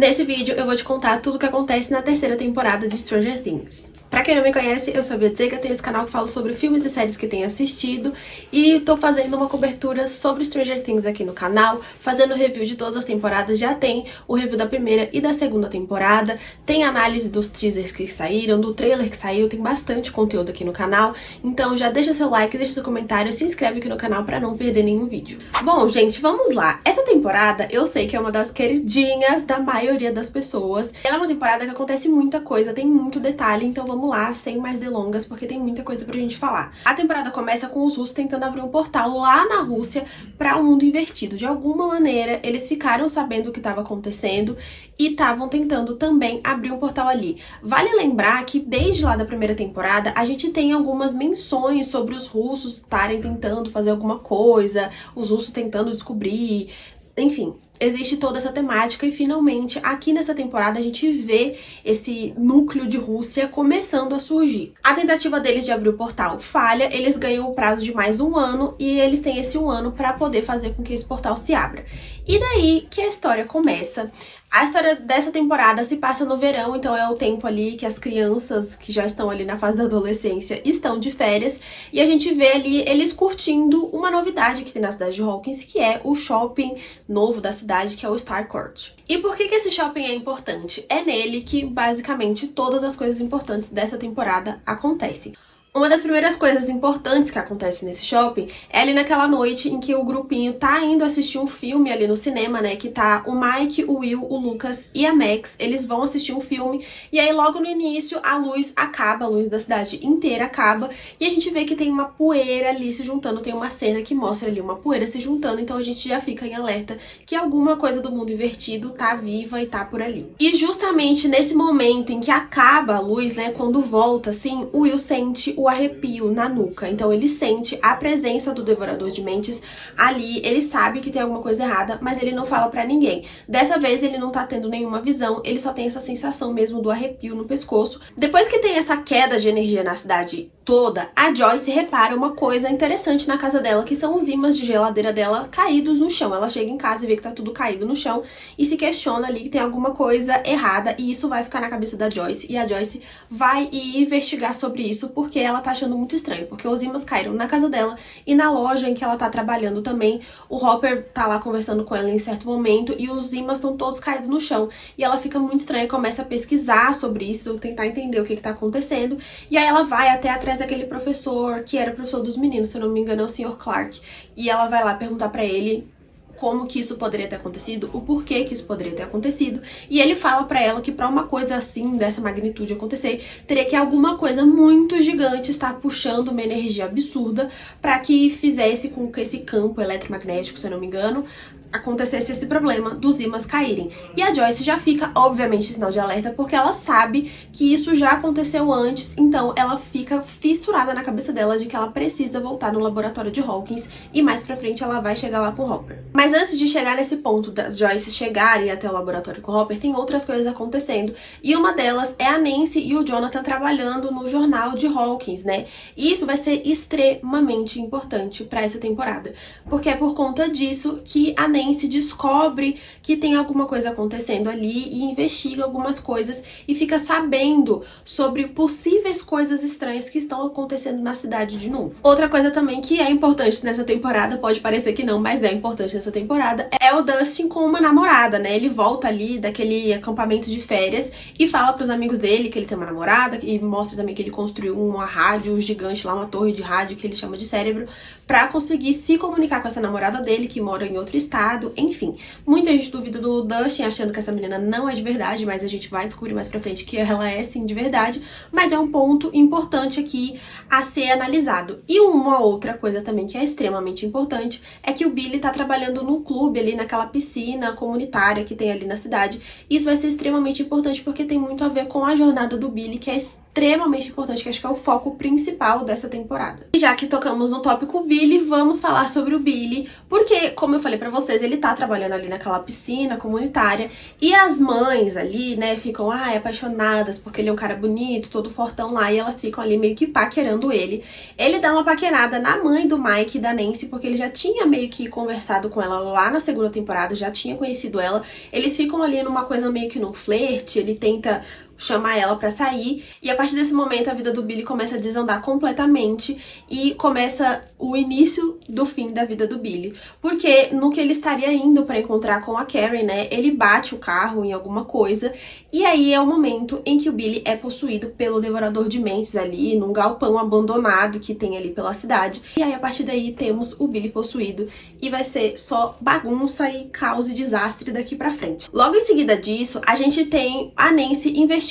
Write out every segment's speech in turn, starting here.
Nesse vídeo eu vou te contar tudo o que acontece na terceira temporada de Stranger Things. Pra quem não me conhece, eu sou a Beatzega, tenho esse canal que fala sobre filmes e séries que tenho assistido e tô fazendo uma cobertura sobre Stranger Things aqui no canal, fazendo review de todas as temporadas. Já tem o review da primeira e da segunda temporada, tem análise dos teasers que saíram, do trailer que saiu, tem bastante conteúdo aqui no canal, então já deixa seu like, deixa seu comentário, se inscreve aqui no canal pra não perder nenhum vídeo. Bom, gente, vamos lá. Essa temporada eu sei que é uma das queridinhas da maioria das pessoas. Ela é uma temporada que acontece muita coisa, tem muito detalhe, então vamos lá, sem mais delongas, porque tem muita coisa pra gente falar. A temporada começa com os russos tentando abrir um portal lá na Rússia para um mundo invertido. De alguma maneira, eles ficaram sabendo o que estava acontecendo e estavam tentando também abrir um portal ali. Vale lembrar que desde lá da primeira temporada, a gente tem algumas menções sobre os russos estarem tentando fazer alguma coisa, os russos tentando descobrir, enfim. Existe toda essa temática e finalmente aqui nessa temporada a gente vê esse núcleo de Rússia começando a surgir. A tentativa deles de abrir o portal falha, eles ganham o prazo de mais um ano e eles têm esse um ano para poder fazer com que esse portal se abra. E daí que a história começa. A história dessa temporada se passa no verão, então é o tempo ali que as crianças que já estão ali na fase da adolescência estão de férias e a gente vê ali eles curtindo uma novidade que tem na cidade de Hawkins, que é o shopping novo da cidade, que é o Starcourt. E por que esse shopping é importante? É nele que basicamente todas as coisas importantes dessa temporada acontecem. Uma das primeiras coisas importantes que acontece nesse shopping é ali naquela noite em que o grupinho tá indo assistir um filme ali no cinema, né? Que tá o Mike, o Will, o Lucas e a Max. Eles vão assistir um filme e aí logo no início a luz acaba, a luz da cidade inteira acaba e a gente vê que tem uma poeira ali se juntando. Tem uma cena que mostra ali uma poeira se juntando, então a gente já fica em alerta que alguma coisa do mundo invertido tá viva e tá por ali. E justamente nesse momento em que acaba a luz, né? Quando volta, assim, o Will sente o arrepio na nuca, então ele sente a presença do Devorador de Mentes ali, ele sabe que tem alguma coisa errada, mas ele não fala pra ninguém. Dessa vez ele não tá tendo nenhuma visão, ele só tem essa sensação mesmo do arrepio no pescoço. Depois que tem essa queda de energia na cidade toda, a Joyce repara uma coisa interessante na casa dela, que são os ímãs de geladeira dela caídos no chão. Ela chega em casa e vê que tá tudo caído no chão e se questiona ali que tem alguma coisa errada e isso vai ficar na cabeça da Joyce e a Joyce vai investigar sobre isso porque ela tá achando muito estranho, porque os ímãs caíram na casa dela e na loja em que ela tá trabalhando também. O Hopper tá lá conversando com ela em certo momento e os ímãs estão todos caídos no chão e ela fica muito estranha, começa a pesquisar sobre isso, tentar entender o que tá acontecendo e aí ela vai até atrás daquele professor que era professor dos meninos, se eu não me engano é o Sr. Clark, e ela vai lá perguntar pra ele como que isso poderia ter acontecido, o porquê que isso poderia ter acontecido, e ele fala pra ela que pra uma coisa assim, dessa magnitude acontecer, teria que alguma coisa muito gigante estar puxando uma energia absurda pra que fizesse com que esse campo eletromagnético, se eu não me engano, acontecesse esse problema dos ímãs caírem. E a Joyce já fica, obviamente, em sinal de alerta, porque ela sabe que isso já aconteceu antes, então ela fica fissurada na cabeça dela de que ela precisa voltar no laboratório de Hawkins e mais pra frente ela vai chegar lá com o Hopper. Mas antes de chegar nesse ponto das Joyce chegarem até o laboratório com o Hopper, tem outras coisas acontecendo, e uma delas é a Nancy e o Jonathan trabalhando no jornal de Hawkins, né? E isso vai ser extremamente importante pra essa temporada, porque é por conta disso que a Nancy descobre que tem alguma coisa acontecendo ali e investiga algumas coisas e fica sabendo sobre possíveis coisas estranhas que estão acontecendo na cidade de novo. Outra coisa também que é importante nessa temporada, pode parecer que não, mas é importante nessa temporada, é o Dustin com uma namorada, né? Ele volta ali daquele acampamento de férias e fala pros amigos dele que ele tem uma namorada e mostra também que ele construiu uma rádio gigante lá, uma torre de rádio que ele chama de cérebro, pra conseguir se comunicar com essa namorada dele que mora em outro estado. Enfim, muita gente duvida do Dustin, achando que essa menina não é de verdade, mas a gente vai descobrir mais pra frente que ela é sim de verdade, mas é um ponto importante aqui a ser analisado. E uma outra coisa também que é extremamente importante é que o Billy tá trabalhando no clube ali, naquela piscina comunitária que tem ali na cidade. Isso vai ser extremamente importante porque tem muito a ver com a jornada do Billy, que é extremamente importante, que acho que é o foco principal dessa temporada. E já que tocamos no tópico Billy, vamos falar sobre o Billy, porque, como eu falei pra vocês, ele tá trabalhando ali naquela piscina comunitária, e as mães ali, né, ficam, apaixonadas, porque ele é um cara bonito, todo fortão lá, e elas ficam ali meio que paquerando ele. Ele dá uma paquerada na mãe do Mike e da Nancy, porque ele já tinha meio que conversado com ela lá na segunda temporada, já tinha conhecido ela. Eles ficam ali numa coisa meio que num flerte, ele tenta chamar ela pra sair, e a partir desse momento a vida do Billy começa a desandar completamente e começa o início do fim da vida do Billy, porque no que ele estaria indo pra encontrar com a Karen, né, ele bate o carro em alguma coisa, e aí é o momento em que o Billy é possuído pelo Devorador de Mentes ali, num galpão abandonado que tem ali pela cidade, e aí a partir daí temos o Billy possuído, e vai ser só bagunça e caos e desastre daqui pra frente. Logo em seguida disso, a gente tem a Nancy investigando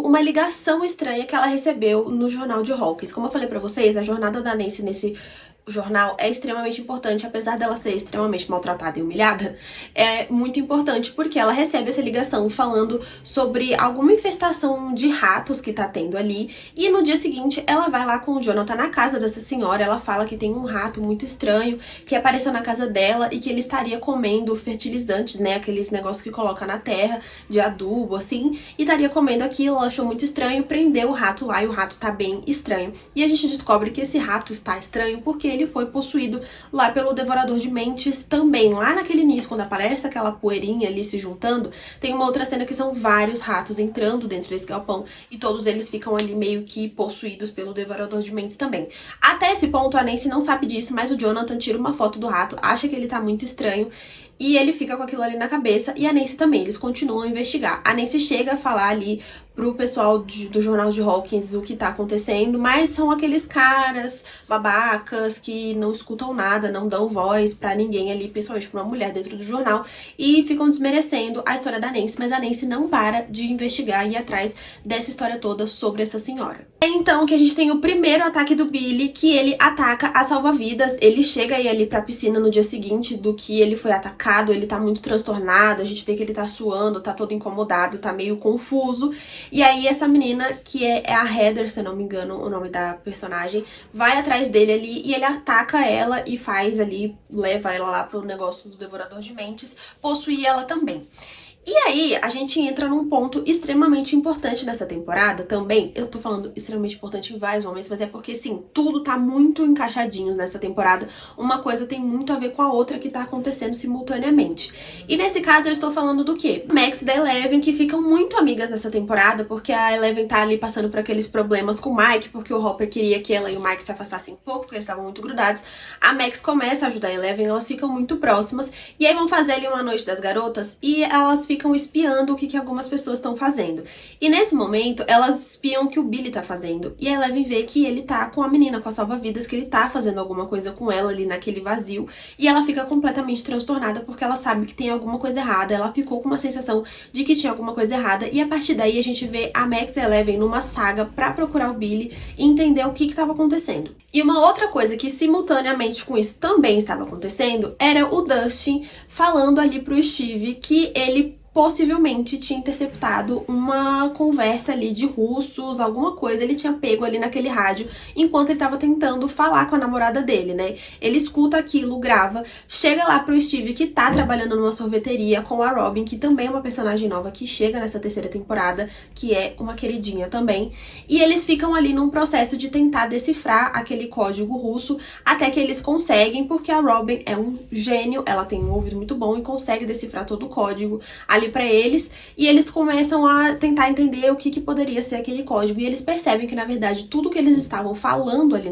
uma ligação estranha que ela recebeu no jornal de Hawkins. Como eu falei pra vocês, a jornada da Nancy nesse jornal é extremamente importante, apesar dela ser extremamente maltratada e humilhada, é muito importante porque ela recebe essa ligação falando sobre alguma infestação de ratos que tá tendo ali, e no dia seguinte ela vai lá com o Jonathan na casa dessa senhora, ela fala que tem um rato muito estranho que apareceu na casa dela e que ele estaria comendo fertilizantes, né, aqueles negócios que coloca na terra, de adubo, assim, e estaria comendo aquilo, ela achou muito estranho, prendeu o rato lá e o rato tá bem estranho. E a gente descobre que esse rato está estranho porque ele foi possuído lá pelo Devorador de Mentes também. Lá naquele início, quando aparece aquela poeirinha ali se juntando, tem uma outra cena que são vários ratos entrando dentro desse galpão e todos eles ficam ali meio que possuídos pelo Devorador de Mentes também. Até esse ponto a Nancy não sabe disso, mas o Jonathan tira uma foto do rato, acha que ele tá muito estranho e ele fica com aquilo ali na cabeça, e a Nancy também, eles continuam a investigar. A Nancy chega a falar ali pro pessoal do jornal de Hawkins o que tá acontecendo, mas são aqueles caras babacas que não escutam nada, não dão voz pra ninguém ali, principalmente pra uma mulher dentro do jornal, e ficam desmerecendo a história da Nancy, mas a Nancy não para de investigar e ir atrás dessa história toda sobre essa senhora. É então que a gente tem o primeiro ataque do Billy, que ele ataca a salva-vidas. Ele chega aí ali pra piscina no dia seguinte do que ele foi atacado, ele tá muito transtornado, a gente vê que ele tá suando, tá todo incomodado, tá meio confuso. E aí essa menina, que é a Heather, se eu não me engano o nome da personagem, vai atrás dele ali e ele ataca ela e faz ali, leva ela lá pro negócio do Devorador de Mentes, possuir ela também. E aí, a gente entra num ponto extremamente importante nessa temporada também. Eu tô falando extremamente importante em vários momentos, mas é porque, sim, tudo tá muito encaixadinho nessa temporada. Uma coisa tem muito a ver com a outra que tá acontecendo simultaneamente. E nesse caso, eu estou falando do quê? Max e da Eleven, que ficam muito amigas nessa temporada, porque a Eleven tá ali passando por aqueles problemas com o Mike, porque o Hopper queria que ela e o Mike se afastassem um pouco, porque eles estavam muito grudados. A Max começa a ajudar a Eleven, elas ficam muito próximas, e aí vão fazer ali uma noite das garotas, e elas ficam espiando o que algumas pessoas estão fazendo. E nesse momento, elas espiam o que o Billy tá fazendo. E a Eleven vê que ele tá com a menina, com a salva-vidas, que ele tá fazendo alguma coisa com ela ali naquele vazio. E ela fica completamente transtornada porque ela sabe que tem alguma coisa errada. Ela ficou com uma sensação de que tinha alguma coisa errada. E a partir daí a gente vê a Max e a Eleven numa saga pra procurar o Billy e entender o que estava acontecendo. E uma outra coisa que simultaneamente com isso também estava acontecendo era o Dustin falando ali pro Steve que ele possivelmente tinha interceptado uma conversa ali de russos, alguma coisa, ele tinha pego ali naquele rádio enquanto ele tava tentando falar com a namorada dele, né? Ele escuta aquilo, grava, chega lá pro Steve, que tá trabalhando numa sorveteria, com a Robin, que também é uma personagem nova que chega nessa terceira temporada, que é uma queridinha também, e eles ficam ali num processo de tentar decifrar aquele código russo, até que eles conseguem, porque a Robin é um gênio, ela tem um ouvido muito bom e consegue decifrar todo o código ali pra eles, e eles começam a tentar entender o que poderia ser aquele código, e eles percebem que, na verdade, tudo que eles estavam falando ali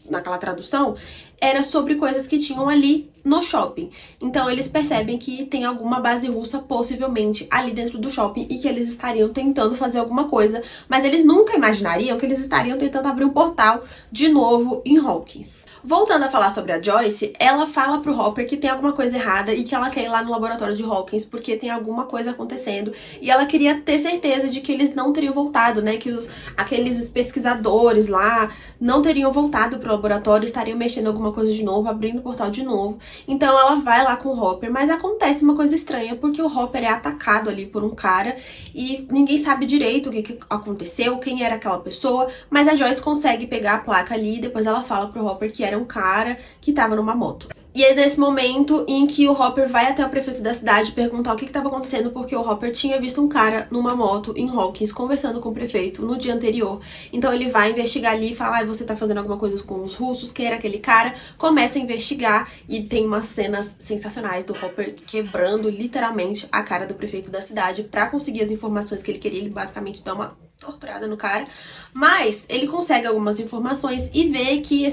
naquela tradução era sobre coisas que tinham ali no shopping. Então eles percebem que tem alguma base russa possivelmente ali dentro do shopping e que eles estariam tentando fazer alguma coisa, mas eles nunca imaginariam que eles estariam tentando abrir um portal de novo em Hawkins. Voltando a falar sobre a Joyce, ela fala pro Hopper que tem alguma coisa errada e que ela quer ir lá no laboratório de Hawkins porque tem alguma coisa acontecendo, e ela queria ter certeza de que eles não teriam voltado, né, que aqueles pesquisadores lá não teriam voltado pro laboratório, estariam mexendo alguma coisa de novo, abrindo o portal de novo. Então ela vai lá com o Hopper, mas acontece uma coisa estranha, porque o Hopper é atacado ali por um cara e ninguém sabe direito o que aconteceu, quem era aquela pessoa, mas a Joyce consegue pegar a placa ali e depois ela fala pro Hopper que era um cara que tava numa moto. E é nesse momento em que o Hopper vai até o prefeito da cidade perguntar o que estava acontecendo, porque o Hopper tinha visto um cara numa moto em Hawkins conversando com o prefeito no dia anterior. Então ele vai investigar ali e fala, você tá fazendo alguma coisa com os russos, quem era aquele cara? Começa a investigar e tem umas cenas sensacionais do Hopper quebrando literalmente a cara do prefeito da cidade pra conseguir as informações que ele queria. Ele basicamente dá uma torturada no cara, mas ele consegue algumas informações e vê que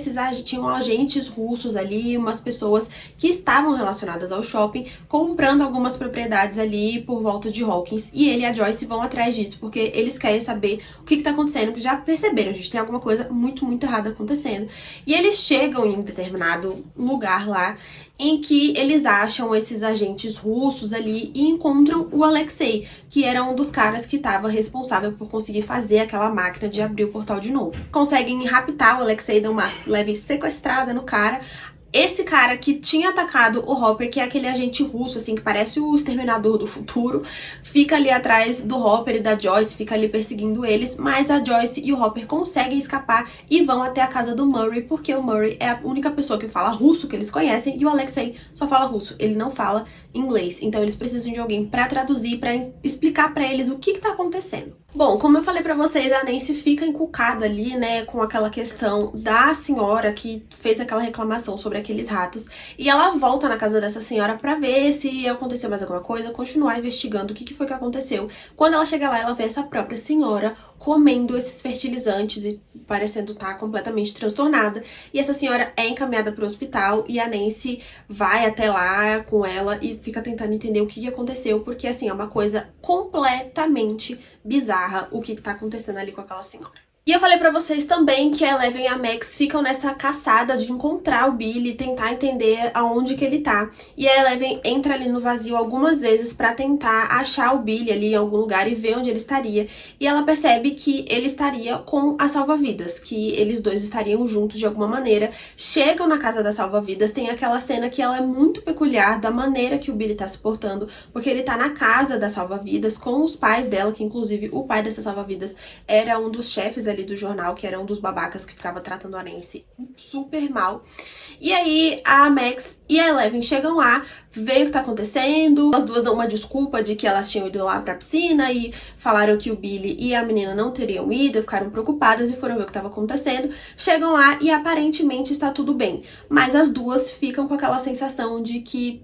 tinham agentes russos ali, umas pessoas que estavam relacionadas ao shopping, comprando algumas propriedades ali por volta de Hawkins, e ele e a Joyce vão atrás disso, porque eles querem saber o que tá acontecendo, porque já perceberam, a gente tem alguma coisa muito, muito errada acontecendo. E eles chegam em um determinado lugar lá, em que eles acham esses agentes russos ali e encontram o Alexei, que era um dos caras que estava responsável por conseguir fazer aquela máquina de abrir o portal de novo. Conseguem raptar o Alexei, dão uma leve sequestrada no cara. Esse cara que tinha atacado o Hopper, que é aquele agente russo, assim, que parece o Exterminador do Futuro, fica ali atrás do Hopper e da Joyce, fica ali perseguindo eles, mas a Joyce e o Hopper conseguem escapar e vão até a casa do Murray, porque o Murray é a única pessoa que fala russo que eles conhecem, e o Alexei só fala russo, ele não fala inglês. Então eles precisam de alguém pra traduzir, pra explicar pra eles o que tá acontecendo. Bom, como eu falei pra vocês, a Nancy fica encucada ali, né, com aquela questão da senhora que fez aquela reclamação sobre aqueles ratos, e ela volta na casa dessa senhora pra ver se aconteceu mais alguma coisa, continuar investigando o que foi que aconteceu. Quando ela chega lá, ela vê essa própria senhora comendo esses fertilizantes e parecendo estar completamente transtornada, e essa senhora é encaminhada pro hospital, e a Nancy vai até lá com ela e fica tentando entender o que aconteceu, porque assim, é uma coisa completamente bizarra o que tá acontecendo ali com aquela senhora. E eu falei pra vocês também que a Eleven e a Max ficam nessa caçada de encontrar o Billy e tentar entender aonde que ele tá. E a Eleven entra ali no vazio algumas vezes pra tentar achar o Billy ali em algum lugar e ver onde ele estaria. E ela percebe que ele estaria com a salva-vidas, que eles dois estariam juntos de alguma maneira. Chegam na casa da salva-vidas, tem aquela cena que ela é muito peculiar da maneira que o Billy tá se portando, porque ele tá na casa da salva-vidas com os pais dela, que inclusive o pai dessa salva-vidas era um dos chefes ali do jornal, que era um dos babacas que ficava tratando a Nancy super mal. E aí a Max e a Eleven chegam lá, veem o que tá acontecendo, as duas dão uma desculpa de que elas tinham ido lá pra piscina e falaram que o Billy e a menina não teriam ido, ficaram preocupadas e foram ver o que tava acontecendo. Chegam lá e aparentemente está tudo bem, mas as duas ficam com aquela sensação de que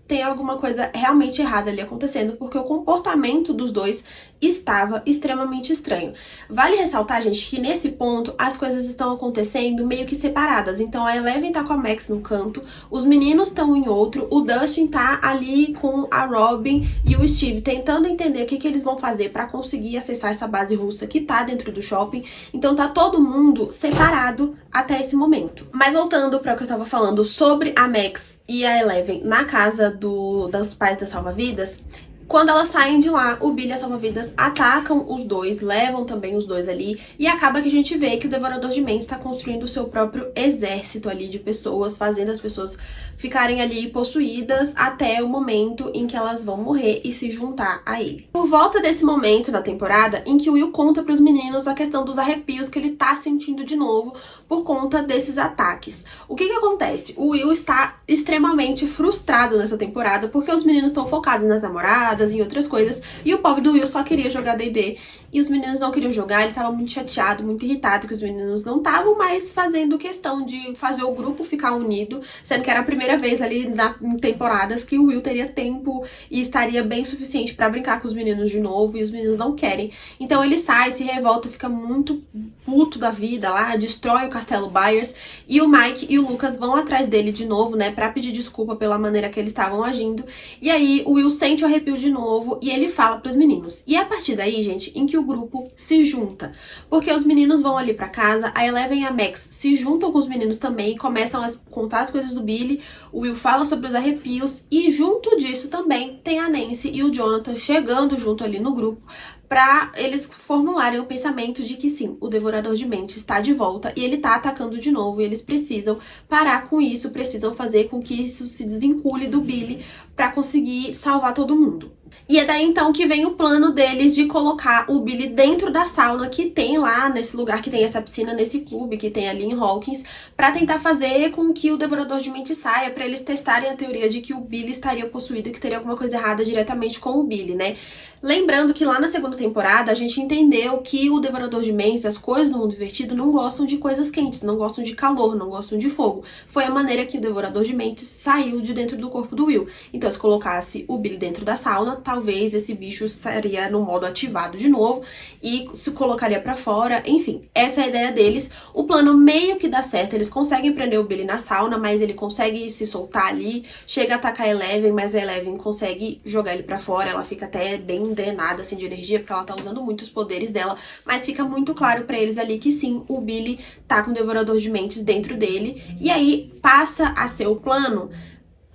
tem alguma coisa realmente errada ali acontecendo, porque o comportamento dos dois estava extremamente estranho. Vale ressaltar, gente, que nesse ponto as coisas estão acontecendo meio que separadas. Então a Eleven tá com a Max num canto, os meninos estão em outro, o Dustin tá ali com a Robin e o Steve tentando entender o que eles vão fazer pra conseguir acessar essa base russa que tá dentro do shopping. Então tá todo mundo separado até esse momento. Mas voltando para o que eu tava falando sobre a Max e a Eleven na casa dos pais da salva-vidas, quando elas saem de lá, o Billy e a salva-vidas atacam os dois, levam também os dois ali, e acaba que a gente vê que o Devorador de Mentes está construindo o seu próprio exército ali de pessoas, fazendo as pessoas ficarem ali possuídas até o momento em que elas vão morrer e se juntar a ele. Por volta desse momento na temporada, em que o Will conta para os meninos a questão dos arrepios que ele tá sentindo de novo por conta desses ataques. O que acontece? O Will está extremamente frustrado nessa temporada, porque os meninos estão focados nas namoradas, em outras coisas, e o pobre do Will só queria jogar D&D, e os meninos não queriam jogar, ele tava muito chateado, muito irritado que os meninos não estavam mais fazendo questão de fazer o grupo ficar unido, sendo que era a primeira vez ali em temporadas que o Will teria tempo e estaria bem suficiente pra brincar com os meninos de novo, e os meninos não querem. Então ele sai, se revolta, fica muito puto da vida lá, destrói o Castelo Byers, e o Mike e o Lucas vão atrás dele de novo, né, pra pedir desculpa pela maneira que eles estavam agindo, e aí o Will sente o arrepio de novo e ele fala pros meninos. E é a partir daí, gente, em que o grupo se junta. Porque os meninos vão ali pra casa, a Eleven e a Max se juntam com os meninos também, começam a contar as coisas do Billy, o Will fala sobre os arrepios, e junto disso também tem a Nancy e o Jonathan chegando junto ali no grupo pra eles formularem o pensamento de que sim, o Devorador de Mentes está de volta e ele tá atacando de novo e eles precisam parar com isso, precisam fazer com que isso se desvincule do Billy pra conseguir salvar todo mundo. E é daí então que vem o plano deles de colocar o Billy dentro da sauna que tem lá, nesse lugar que tem essa piscina, nesse clube que tem ali em Hawkins, pra tentar fazer com que o Devorador de Mentes saia, pra eles testarem a teoria de que o Billy estaria possuído e que teria alguma coisa errada diretamente com o Billy, né? Lembrando que lá na segunda temporada a gente entendeu que o Devorador de Mentes, as coisas do mundo invertido, não gostam de coisas quentes, não gostam de calor, não gostam de fogo. Foi a maneira que o Devorador de Mentes saiu de dentro do corpo do Will. Então, se colocasse o Billy dentro da sauna, talvez esse bicho estaria no modo ativado de novo e se colocaria pra fora. Enfim, essa é a ideia deles. O plano meio que dá certo, eles conseguem prender o Billy na sauna, mas ele consegue se soltar ali, chega a atacar a Eleven, mas a Eleven consegue jogar ele pra fora, ela fica até bem drenada assim de energia, porque ela tá usando muito os poderes dela, mas fica muito claro pra eles ali que sim, o Billy tá com o Devorador de Mentes dentro dele, e aí passa a ser o plano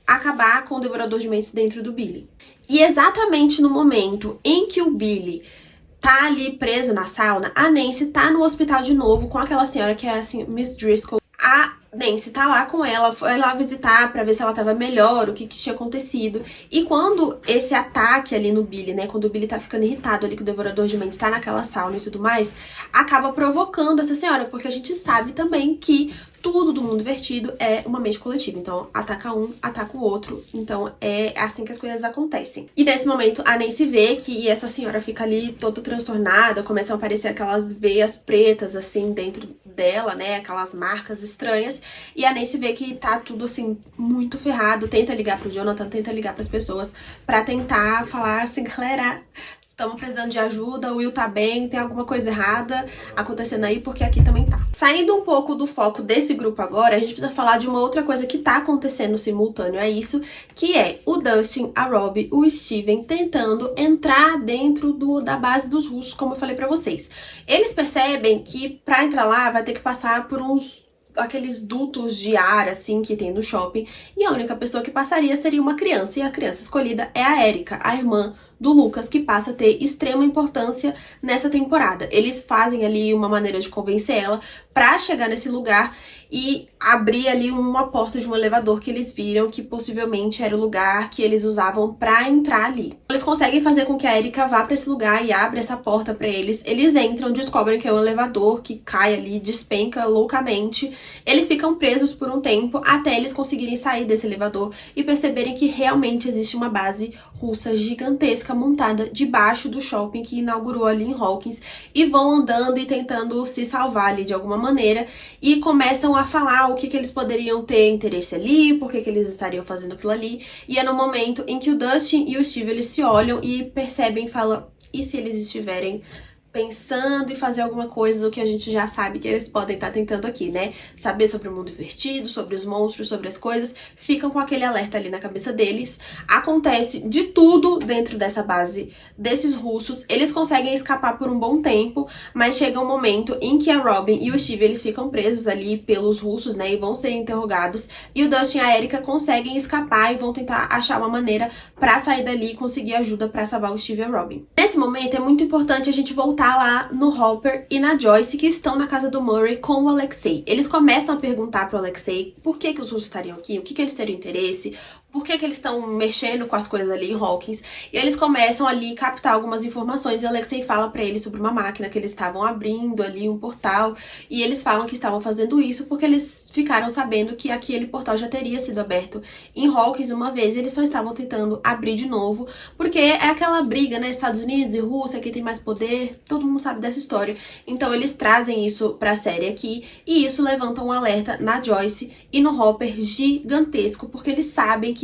acabar com o Devorador de Mentes dentro do Billy. E exatamente no momento em que o Billy tá ali preso na sauna, a Nancy tá no hospital de novo com aquela senhora que é assim, Miss Driscoll. A Nancy tá lá com ela, foi lá visitar pra ver se ela tava melhor, o que tinha acontecido. E quando esse ataque ali no Billy, né, quando o Billy tá ficando irritado ali que o Devorador de Mentes tá naquela sauna e tudo mais, acaba provocando essa senhora, porque a gente sabe também que tudo do mundo invertido é uma mente coletiva. Então, ataca um, ataca o outro. Então, é assim que as coisas acontecem. E nesse momento, a Nancy vê que essa senhora fica ali toda transtornada, começam a aparecer aquelas veias pretas, assim, dentro dela, né? Aquelas marcas estranhas. E a Nancy vê que tá tudo, assim, muito ferrado. Tenta ligar pro Jonathan, tenta ligar pras pessoas pra tentar falar assim, galera, estamos precisando de ajuda, o Will tá bem, tem alguma coisa errada acontecendo aí, porque aqui também tá. Saindo um pouco do foco desse grupo agora, a gente precisa falar de uma outra coisa que tá acontecendo simultâneo a isso, que é o Dustin, a Robbie, o Steven tentando entrar dentro da base dos russos, como eu falei pra vocês. Eles percebem que pra entrar lá vai ter que passar por aqueles dutos de ar, assim, que tem no shopping, e a única pessoa que passaria seria uma criança, e a criança escolhida é a Erika, a irmã do Lucas, que passa a ter extrema importância nessa temporada. Eles fazem ali uma maneira de convencer ela pra chegar nesse lugar e abrir ali uma porta de um elevador que eles viram que possivelmente era o lugar que eles usavam pra entrar ali. Eles conseguem fazer com que a Erika vá pra esse lugar e abra essa porta pra eles. Eles entram, descobrem que é um elevador que cai ali, despenca loucamente. Eles ficam presos por um tempo até eles conseguirem sair desse elevador e perceberem que realmente existe uma base russa gigantesca montada debaixo do shopping que inaugurou ali em Hawkins, e vão andando e tentando se salvar ali de alguma maneira e começam a falar o que eles poderiam ter interesse ali, por que eles estariam fazendo aquilo ali, e é no momento em que o Dustin e o Steve eles se olham e percebem e falam, e se eles estiverem pensando em fazer alguma coisa do que a gente já sabe que eles podem estar tentando aqui, né? Saber sobre o mundo invertido, sobre os monstros, sobre as coisas, ficam com aquele alerta ali na cabeça deles. Acontece de tudo dentro dessa base desses russos, eles conseguem escapar por um bom tempo, mas chega um momento em que a Robin e o Steve, eles ficam presos ali pelos russos, né, e vão ser interrogados, e o Dustin e a Erika conseguem escapar e vão tentar achar uma maneira pra sair dali e conseguir ajuda pra salvar o Steve e a Robin. Nesse momento é muito importante a gente voltar lá no Hopper e na Joyce, que estão na casa do Murray com o Alexei. Eles começam a perguntar pro Alexei por que os russos estariam aqui, o que eles teriam interesse, por que eles estão mexendo com as coisas ali em Hawkins, e eles começam ali a captar algumas informações, e o Alexei fala pra eles sobre uma máquina que eles estavam abrindo ali, um portal, e eles falam que estavam fazendo isso porque eles ficaram sabendo que aquele portal já teria sido aberto em Hawkins uma vez, e eles só estavam tentando abrir de novo, porque é aquela briga, né, Estados Unidos e Rússia, quem tem mais poder, todo mundo sabe dessa história, então eles trazem isso pra série aqui, e isso levanta um alerta na Joyce e no Hopper gigantesco, porque eles sabem que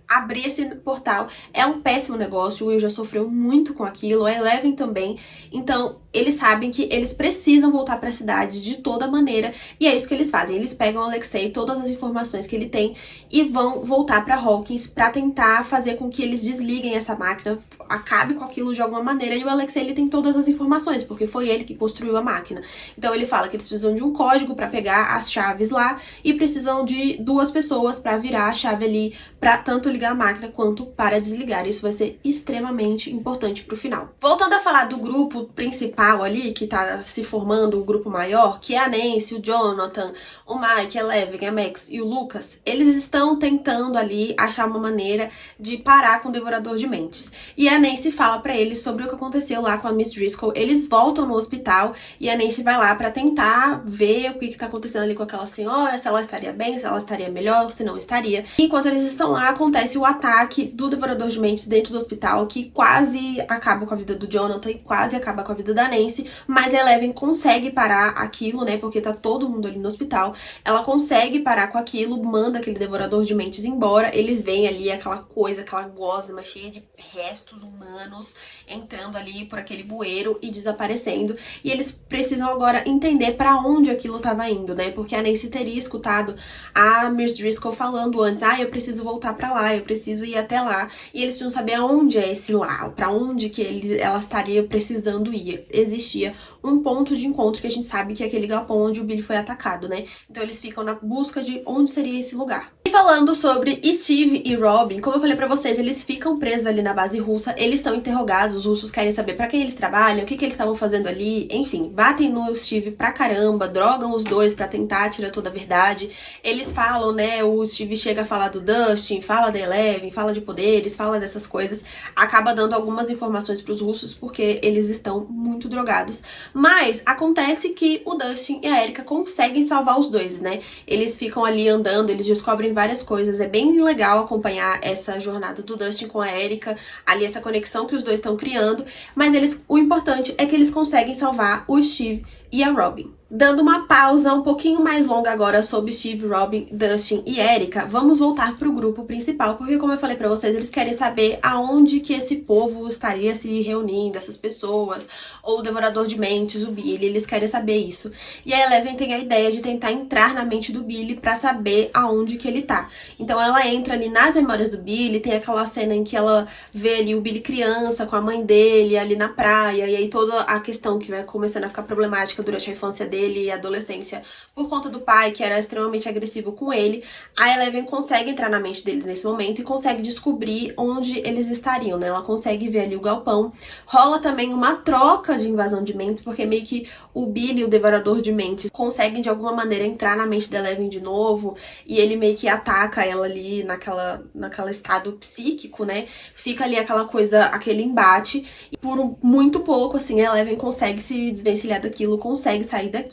abrir esse portal é um péssimo negócio, o Will já sofreu muito com aquilo, a Eleven também, então eles sabem que eles precisam voltar pra cidade de toda maneira, e é isso que eles fazem, eles pegam o Alexei, todas as informações que ele tem, e vão voltar pra Hawkins pra tentar fazer com que eles desliguem essa máquina, acabe com aquilo de alguma maneira, e o Alexei, ele tem todas as informações, porque foi ele que construiu a máquina, então ele fala que eles precisam de um código pra pegar as chaves lá, e precisam de 2 pessoas pra virar a chave ali, pra tanto ligar ligar a máquina quanto para desligar. Isso vai ser extremamente importante pro final. Voltando a falar do grupo principal ali, que tá se formando o grupo maior, que é a Nancy, o Jonathan, o Mike, a Eleven, a Max e o Lucas, eles estão tentando ali achar uma maneira de parar com o Devorador de Mentes. E a Nancy fala pra eles sobre o que aconteceu lá com a Miss Driscoll. Eles voltam no hospital e a Nancy vai lá pra tentar ver o que tá acontecendo ali com aquela senhora, se ela estaria bem, se ela estaria melhor, se não estaria. Enquanto eles estão lá, acontece o ataque do Devorador de Mentes dentro do hospital, que quase acaba com a vida do Jonathan e quase acaba com a vida da Nancy, mas a Eleven consegue parar aquilo, né, porque tá todo mundo ali no hospital. Ela consegue parar com aquilo, manda aquele Devorador de Mentes embora. Eles veem ali aquela coisa, aquela gosma cheia de restos humanos entrando ali por aquele bueiro e desaparecendo. E eles precisam agora entender pra onde aquilo tava indo, né, porque a Nancy teria escutado a Miss Driscoll falando antes, eu preciso voltar pra lá, eu preciso ir até lá. E eles precisam saber aonde é esse lá, pra onde que ela estaria precisando ir. Existia um ponto de encontro que a gente sabe que é aquele galpão onde o Billy foi atacado, né? Então eles ficam na busca de onde seria esse lugar. E falando sobre Steve e Robin, como eu falei pra vocês, eles ficam presos ali na base russa, eles são interrogados, os russos querem saber pra quem eles trabalham, o que eles estavam fazendo ali, enfim, batem no Steve pra caramba, drogam os dois pra tentar tirar toda a verdade. Eles falam, né, o Steve chega a falar do Dustin, fala da Eleven, fala de poderes, fala dessas coisas, acaba dando algumas informações pros russos porque eles estão muito drogados. Mas acontece que o Dustin e a Erica conseguem salvar os dois, né? Eles ficam ali andando, eles descobrem várias coisas. É bem legal acompanhar essa jornada do Dustin com a Erica, ali essa conexão que os dois estão criando. Mas o importante é que eles conseguem salvar o Steve e a Robin. Dando uma pausa um pouquinho mais longa agora sobre Steve, Robin, Dustin e Erica, vamos voltar pro grupo principal, porque como eu falei pra vocês, eles querem saber aonde que esse povo estaria se reunindo, essas pessoas, ou o Devorador de Mentes, o Billy, eles querem saber isso. E a Eleven tem a ideia de tentar entrar na mente do Billy pra saber aonde que ele tá. Então ela entra ali nas memórias do Billy, tem aquela cena em que ela vê ali o Billy criança com a mãe dele ali na praia, e aí toda a questão que vai começando a ficar problemática durante a infância dele e adolescência por conta do pai, que era extremamente agressivo com ele. A Eleven consegue entrar na mente deles nesse momento e consegue descobrir onde eles estariam, né? Ela consegue ver ali o galpão. Rola também uma troca de invasão de mentes, porque meio que o Billy, o Devorador de Mentes, conseguem de alguma maneira entrar na mente da Eleven de novo, e ele meio que ataca ela ali naquela estado psíquico, né? Fica ali aquela coisa, aquele embate, e por muito pouco, assim, a Eleven consegue se desvencilhar daquilo, consegue sair daquilo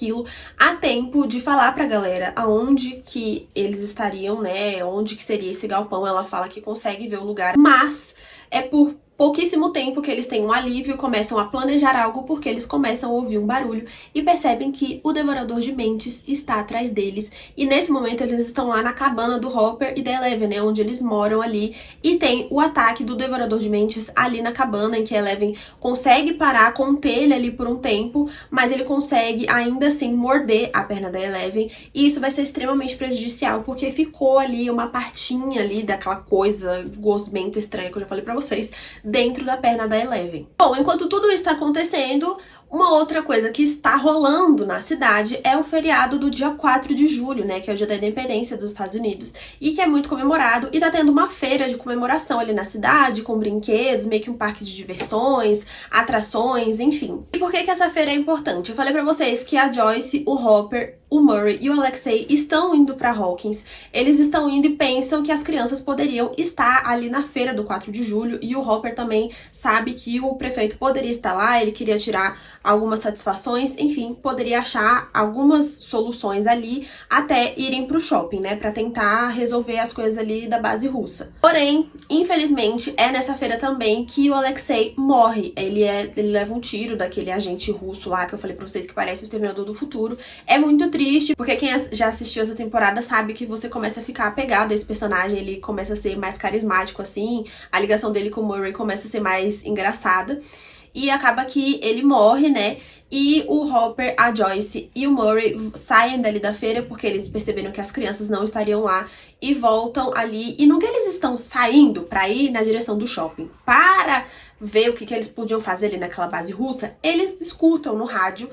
a tempo de falar pra galera aonde que eles estariam, né, onde que seria esse galpão. Ela fala que consegue ver o lugar, mas é por pouquíssimo tempo que eles têm um alívio, começam a planejar algo porque eles começam a ouvir um barulho e percebem que o Devorador de Mentes está atrás deles. E nesse momento eles estão lá na cabana do Hopper e da Eleven, né, onde eles moram ali, e tem o ataque do Devorador de Mentes ali na cabana, em que a Eleven consegue parar, conter ele ali por um tempo, mas ele consegue ainda assim morder a perna da Eleven, e isso vai ser extremamente prejudicial porque ficou ali uma partinha ali daquela coisa gosmenta estranha que eu já falei pra vocês, dentro da perna da Eleven. Bom, enquanto tudo isso está acontecendo, uma outra coisa que está rolando na cidade é o feriado do dia 4 de julho, né, que é o dia da independência dos Estados Unidos, e que é muito comemorado, e tá tendo uma feira de comemoração ali na cidade, com brinquedos, meio que um parque de diversões, atrações, enfim. E por que que essa feira é importante? Eu falei pra vocês que a Joyce, o Hopper, o Murray e o Alexei estão indo pra Hawkins. Eles estão indo e pensam que as crianças poderiam estar ali na feira do 4 de julho, e o Hopper também sabe que o prefeito poderia estar lá, ele queria tirar algumas satisfações, enfim, poderia achar algumas soluções ali até irem pro shopping, né, pra tentar resolver as coisas ali da base russa. Porém, infelizmente, é nessa feira também que o Alexei morre. Ele leva um tiro daquele agente russo lá, que eu falei pra vocês que parece o Exterminador do Futuro. É muito triste, porque quem já assistiu essa temporada sabe que você começa a ficar apegado a esse personagem, ele começa a ser mais carismático, assim, a ligação dele com o Murray começa a ser mais engraçada. E acaba que ele morre, né? E o Hopper, a Joyce e o Murray saem dali da feira porque eles perceberam que as crianças não estariam lá e voltam ali. E no que eles estão saindo pra ir na direção do shopping para ver o que eles podiam fazer ali naquela base russa, eles escutam no rádio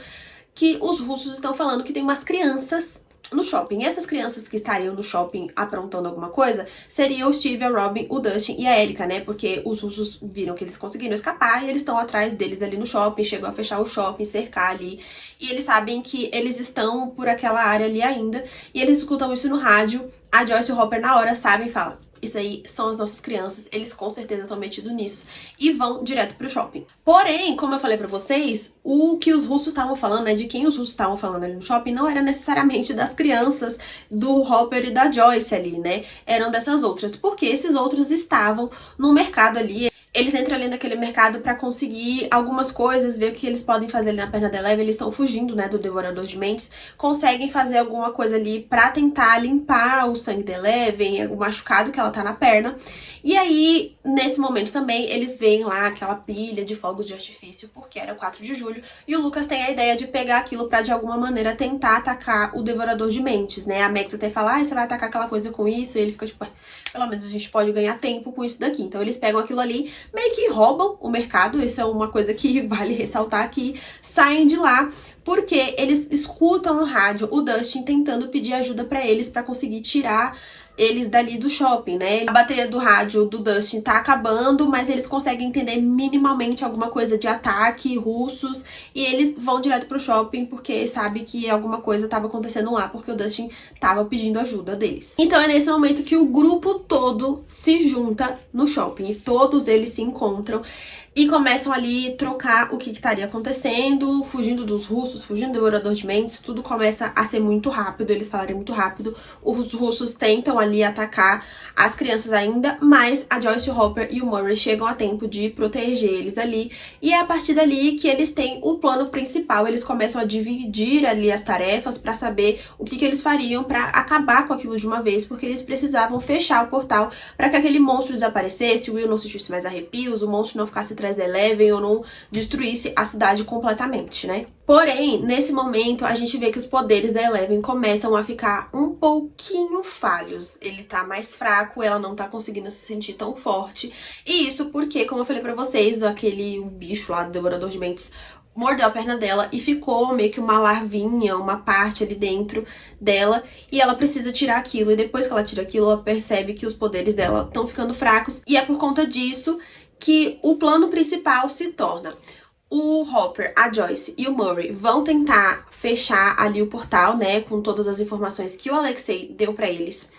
que os russos estão falando que tem umas crianças no shopping. E essas crianças que estariam no shopping aprontando alguma coisa seriam o Steve, a Robin, o Dustin e a Erica, né? Porque os russos viram que eles conseguiram escapar e eles estão atrás deles ali no shopping, chegou a fechar o shopping, cercar ali. E eles sabem que eles estão por aquela área ali ainda. E eles escutam isso no rádio. A Joyce e o Hopper na hora sabem e falam: isso aí são as nossas crianças, eles com certeza estão metidos nisso e vão direto pro shopping. Porém, como eu falei pra vocês, o que os russos estavam falando, né, de quem os russos estavam falando ali no shopping, não era necessariamente das crianças do Hopper e da Joyce ali, né, eram dessas outras, porque esses outros estavam no mercado ali. Eles entram ali naquele mercado pra conseguir algumas coisas, ver o que eles podem fazer ali na perna da Eleven. Eles estão fugindo, né, do Devorador de Mentes. Conseguem fazer alguma coisa ali pra tentar limpar o sangue da Eleven, o machucado que ela tá na perna. E aí, nesse momento também, eles veem lá aquela pilha de fogos de artifício, porque era 4 de julho. E o Lucas tem a ideia de pegar aquilo pra, de alguma maneira, tentar atacar o Devorador de Mentes, né? A Max até fala: você vai atacar aquela coisa com isso? E ele fica tipo: pelo menos a gente pode ganhar tempo com isso daqui. Então eles pegam aquilo ali, meio que roubam o mercado. Isso é uma coisa que vale ressaltar aqui. Saem de lá porque eles escutam no rádio o Dustin tentando pedir ajuda pra eles pra conseguir tirar eles dali do shopping, né? A bateria do rádio do Dustin tá acabando, mas eles conseguem entender minimamente alguma coisa de ataque, russos, e eles vão direto pro shopping porque sabe que alguma coisa tava acontecendo lá, porque o Dustin tava pedindo ajuda deles. Então é nesse momento que o grupo todo se junta no shopping e todos eles se encontram e começam ali a trocar o que estaria acontecendo, fugindo dos russos, fugindo do Devorador de Mentes. Tudo começa a ser muito rápido, eles falarem muito rápido. Os russos tentam ali atacar as crianças ainda, mas a Joyce, o Hopper e o Murray chegam a tempo de proteger eles ali. E é a partir dali que eles têm o plano principal. Eles começam a dividir ali as tarefas pra saber o que eles fariam pra acabar com aquilo de uma vez, porque eles precisavam fechar o portal pra que aquele monstro desaparecesse, o Will não sentisse mais arrepios, o monstro não ficasse atrás da Eleven ou não destruísse a cidade completamente, né? Porém, nesse momento, a gente vê que os poderes da Eleven começam a ficar um pouquinho falhos. Ele tá mais fraco, ela não tá conseguindo se sentir tão forte. E isso porque, como eu falei pra vocês, o bicho lá do Devorador de Mentes mordeu a perna dela e ficou meio que uma larvinha, uma parte ali dentro dela, e ela precisa tirar aquilo. E depois que ela tira aquilo, ela percebe que os poderes dela estão ficando fracos, e é por conta disso que o plano principal se torna: o Hopper, a Joyce e o Murray vão tentar fechar ali o portal, né, com todas as informações que o Alexei deu pra eles.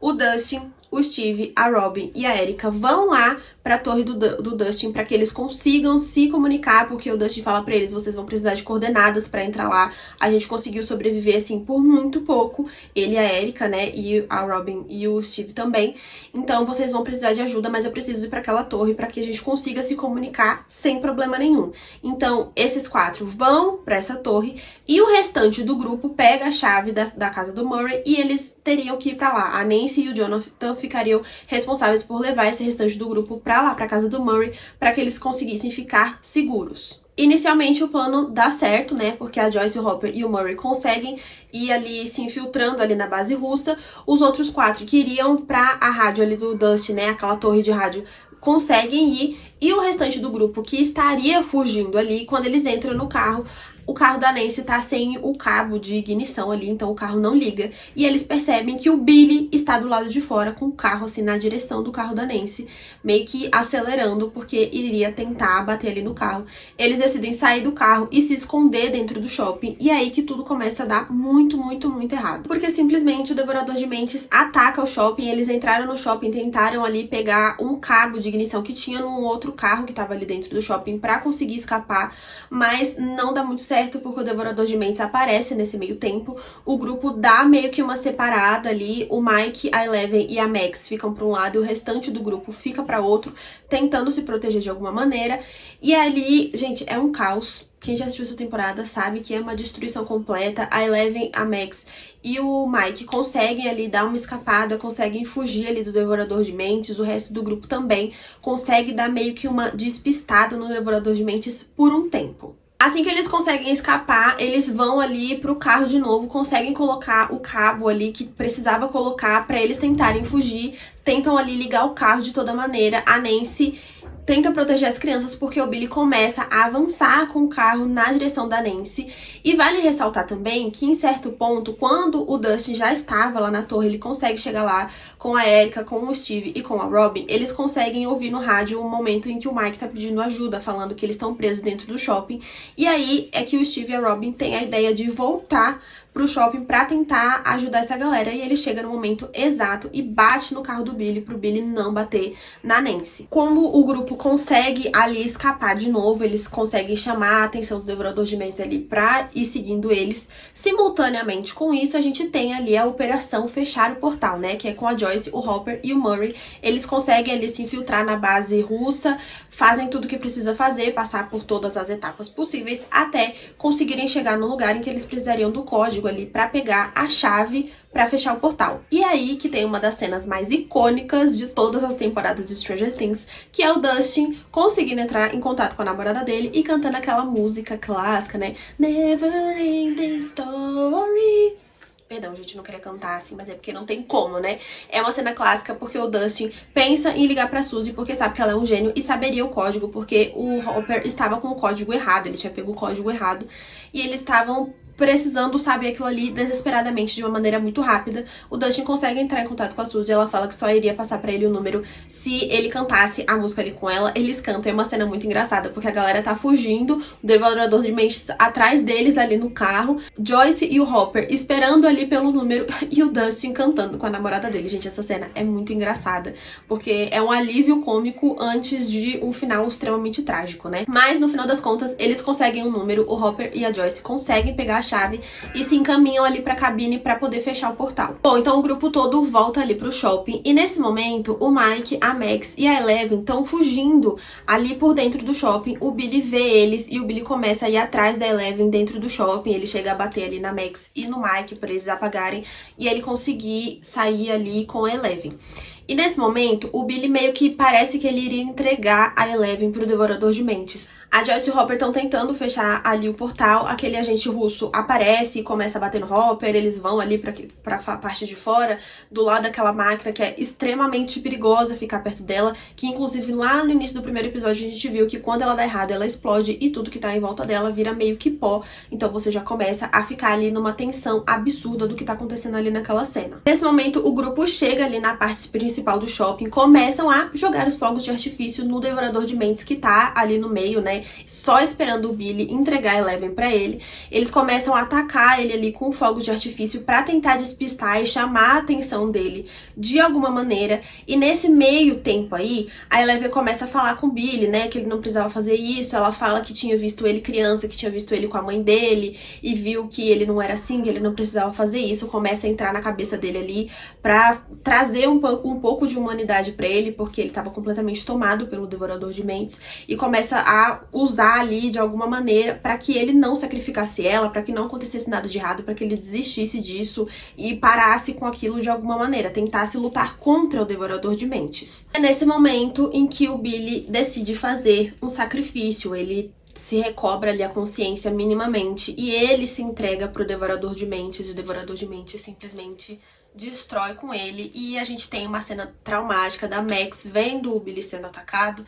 O Dustin, o Steve, a Robin e a Erica vão lá pra torre do Dustin pra que eles consigam se comunicar, porque o Dustin fala pra eles: vocês vão precisar de coordenadas pra entrar lá. A gente conseguiu sobreviver, assim, por muito pouco. Ele e a Erica, né, e a Robin e o Steve também. Então vocês vão precisar de ajuda, mas eu preciso ir pra aquela torre pra que a gente consiga se comunicar sem problema nenhum. Então esses 4 vão pra essa torre e o restante do grupo pega a chave da casa do Murray e eles teriam que ir pra lá. A Nancy e o Jonathan ficariam responsáveis por levar esse restante do grupo pra lá, pra casa do Murray, pra que eles conseguissem ficar seguros. Inicialmente o plano dá certo, né, porque a Joyce, o Hopper e o Murray conseguem ir ali se infiltrando ali na base russa. Os outros 4 que iriam pra a rádio ali do Dustin, né, aquela torre de rádio, conseguem ir, e o restante do grupo que estaria fugindo ali, quando eles entram no carro, o carro da Nancy tá sem o cabo de ignição ali, então o carro não liga. E eles percebem que o Billy está do lado de fora com o carro assim na direção do carro da Nancy, meio que acelerando porque iria tentar bater ali no carro. Eles decidem sair do carro e se esconder dentro do shopping, e é aí que tudo começa a dar muito, muito, muito errado. Porque simplesmente o Devorador de Mentes ataca o shopping. Eles entraram no shopping, tentaram ali pegar um cabo de ignição que tinha num outro carro que tava ali dentro do shopping pra conseguir escapar, mas não dá muito certo porque o Devorador de Mentes aparece nesse meio tempo. O grupo dá meio que uma separada ali, o Mike, a Eleven e a Max ficam pra um lado e o restante do grupo fica pra outro, tentando se proteger de alguma maneira. E ali, gente, é um caos. Quem já assistiu essa temporada sabe que é uma destruição completa. A Eleven, a Max e o Mike conseguem ali dar uma escapada, conseguem fugir ali do Devorador de Mentes. O resto do grupo também consegue dar meio que uma despistada no Devorador de Mentes por um tempo. Assim que eles conseguem escapar, eles vão ali pro carro de novo, conseguem colocar o cabo ali que precisava colocar pra eles tentarem fugir, tentam ali ligar o carro de toda maneira. A Nancy tenta proteger as crianças porque o Billy começa a avançar com o carro na direção da Nancy. E vale ressaltar também que em certo ponto, quando o Dustin já estava lá na torre, ele consegue chegar lá com a Erica, com o Steve e com a Robin, eles conseguem ouvir no rádio um momento em que o Mike tá pedindo ajuda, falando que eles estão presos dentro do shopping. E aí é que o Steve e a Robin têm a ideia de voltar pro shopping pra tentar ajudar essa galera, e ele chega no momento exato e bate no carro do Billy pro Billy não bater na Nancy. Como o grupo consegue ali escapar de novo, eles conseguem chamar a atenção do Devorador de Mentes ali pra ir seguindo eles. Simultaneamente com isso, a gente tem ali a operação Fechar o Portal, né, que é com a Joyce, o Hopper e o Murray. Eles conseguem ali se infiltrar na base russa, fazem tudo o que precisa fazer, passar por todas as etapas possíveis, até conseguirem chegar no lugar em que eles precisariam do código ali pra pegar a chave pra fechar o portal. E aí que tem uma das cenas mais icônicas de todas as temporadas de Stranger Things, que é o Dustin conseguindo entrar em contato com a namorada dele e cantando aquela música clássica, né? Never Ending Story. Perdão, gente, não queria cantar assim, mas é porque não tem como, né? É uma cena clássica porque o Dustin pensa em ligar pra Suzy porque sabe que ela é um gênio e saberia o código, porque o Hopper estava com o código errado, ele tinha pego o código errado e eles estavam precisando saber aquilo ali desesperadamente de uma maneira muito rápida. O Dustin consegue entrar em contato com a Suzy, ela fala que só iria passar pra ele o número se ele cantasse a música ali com ela. Eles cantam, é uma cena muito engraçada, porque a galera tá fugindo, o Devorador de Mentes atrás deles ali no carro, Joyce e o Hopper esperando ali pelo número e o Dustin cantando com a namorada dele. Gente, essa cena é muito engraçada, porque é um alívio cômico antes de um final extremamente trágico, né? Mas no final das contas, eles conseguem o número, o Hopper e a Joyce conseguem pegar a chave e se encaminham ali pra cabine pra poder fechar o portal. Bom, então o grupo todo volta ali pro shopping e nesse momento o Mike, a Max e a Eleven estão fugindo ali por dentro do shopping. O Billy vê eles e o Billy começa a ir atrás da Eleven dentro do shopping. Ele chega a bater ali na Max e no Mike pra eles apagarem e ele conseguir sair ali com a Eleven. E nesse momento, o Billy meio que parece que ele iria entregar a Eleven pro Devorador de Mentes. A Joyce e o Hopper estão tentando fechar ali o portal, aquele agente russo aparece e começa a bater no Hopper, eles vão ali pra parte de fora, do lado daquela máquina que é extremamente perigosa ficar perto dela, que inclusive lá no início do primeiro episódio a gente viu que quando ela dá errado ela explode e tudo que tá em volta dela vira meio que pó, então você já começa a ficar ali numa tensão absurda do que tá acontecendo ali naquela cena. Nesse momento o grupo chega ali na parte principal do shopping, começam a jogar os fogos de artifício no Devorador de Mentes que tá ali no meio, né, só esperando o Billy entregar a Eleven pra ele. Eles começam a atacar ele ali com fogo de artifício pra tentar despistar e chamar a atenção dele de alguma maneira. E nesse meio tempo aí, a Eleven começa a falar com o Billy, né, que ele não precisava fazer isso. Ela fala que tinha visto ele criança, que tinha visto ele com a mãe dele e viu que ele não era assim, que ele não precisava fazer isso. Começa a entrar na cabeça dele ali pra trazer um pouco de humanidade pra ele, porque ele tava completamente tomado pelo Devorador de Mentes, e começa a usar ali de alguma maneira pra que ele não sacrificasse ela, pra que não acontecesse nada de errado, pra que ele desistisse disso e parasse com aquilo de alguma maneira, tentasse lutar contra o Devorador de Mentes. É nesse momento em que o Billy decide fazer um sacrifício, ele se recobra ali a consciência minimamente e ele se entrega pro Devorador de Mentes, e o Devorador de Mentes simplesmente destrói com ele. E a gente tem uma cena traumática da Max vendo o Billy sendo atacado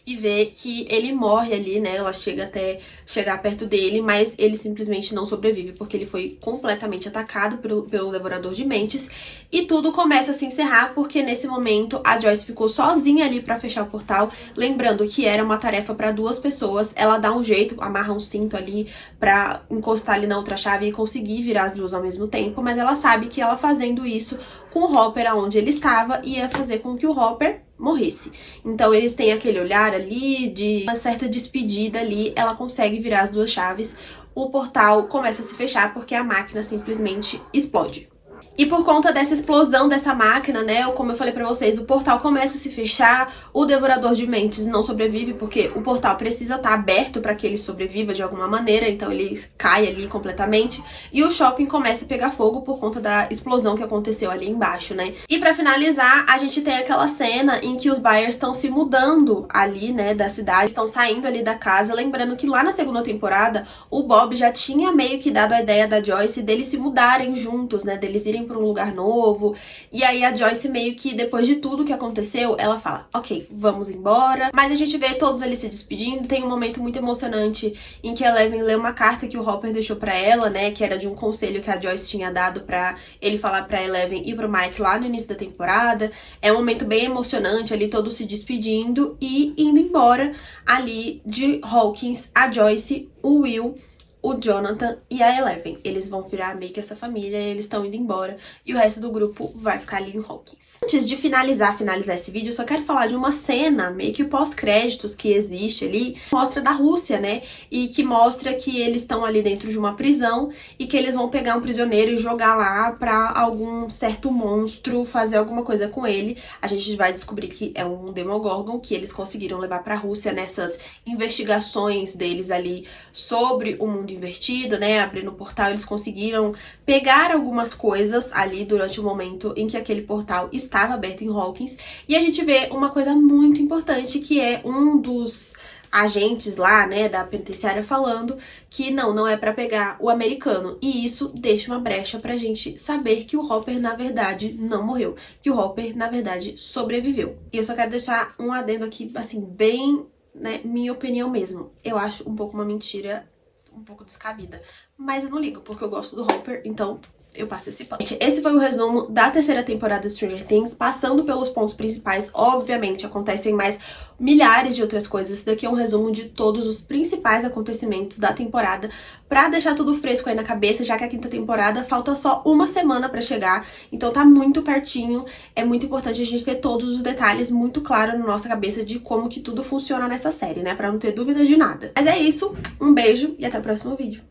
e vê que ele morre ali, né? Ela chega até chegar perto dele, mas ele simplesmente não sobrevive porque ele foi completamente atacado pelo Devorador de Mentes. E tudo começa a se encerrar porque nesse momento a Joyce ficou sozinha ali pra fechar o portal, lembrando que era uma tarefa pra 2 pessoas. Ela dá um jeito, amarra um cinto ali pra encostar ali na outra chave e conseguir virar as 2 ao mesmo tempo, mas ela sabe que ela fazendo isso com o Hopper aonde ele estava ia fazer com que o Hopper morresse. Então eles têm aquele olhar ali de uma certa despedida ali, ela consegue virar as 2 chaves, o portal começa a se fechar porque a máquina simplesmente explode. E por conta dessa explosão dessa máquina, né, como eu falei pra vocês, o portal começa a se fechar, o Devorador de Mentes não sobrevive, porque o portal precisa estar aberto pra que ele sobreviva de alguma maneira, então ele cai ali completamente, e o shopping começa a pegar fogo por conta da explosão que aconteceu ali embaixo, né. E pra finalizar, a gente tem aquela cena em que os Byers estão se mudando ali, né, da cidade, estão saindo ali da casa, lembrando que lá na segunda temporada, o Bob já tinha meio que dado a ideia da Joyce deles se mudarem juntos, né, deles irem pra um lugar novo. E aí a Joyce meio que, depois de tudo que aconteceu, ela fala, ok, vamos embora. Mas a gente vê todos ali se despedindo. Tem um momento muito emocionante em que a Eleven lê uma carta que o Hopper deixou pra ela, né, que era de um conselho que a Joyce tinha dado pra ele falar pra Eleven e pro Mike lá no início da temporada. É um momento bem emocionante ali, todos se despedindo e indo embora ali de Hawkins, a Joyce, o Will, o Jonathan e a Eleven. Eles vão virar meio que essa família, eles estão indo embora e o resto do grupo vai ficar ali em Hawkins. Antes de finalizar esse vídeo, eu só quero falar de uma cena, meio que pós-créditos que existe ali, mostra da Rússia, né? E que mostra que eles estão ali dentro de uma prisão e que eles vão pegar um prisioneiro e jogar lá pra algum certo monstro fazer alguma coisa com ele. A gente vai descobrir que é um Demogorgon que eles conseguiram levar pra Rússia nessas investigações deles ali sobre o mundo invertido, né, abrindo o portal, eles conseguiram pegar algumas coisas ali durante o momento em que aquele portal estava aberto em Hawkins, e a gente vê uma coisa muito importante, que é um dos agentes lá, né, da penitenciária falando que não é pra pegar o americano, e isso deixa uma brecha pra gente saber que o Hopper, na verdade, não morreu, que o Hopper, na verdade, sobreviveu. E eu só quero deixar um adendo aqui, assim, bem, né, minha opinião mesmo. Eu acho um pouco uma mentira um pouco descabida, mas eu não ligo, porque eu gosto do Hopper, então eu passo esse pano. Esse foi o resumo da terceira temporada de Stranger Things, passando pelos pontos principais. Obviamente, acontecem mais milhares de outras coisas. Esse daqui é um resumo de todos os principais acontecimentos da temporada, pra deixar tudo fresco aí na cabeça, já que a quinta temporada falta só uma semana pra chegar, então tá muito pertinho. É muito importante a gente ter todos os detalhes muito claros na nossa cabeça de como que tudo funciona nessa série, né, pra não ter dúvida de nada. Mas é isso, um beijo e até o próximo vídeo.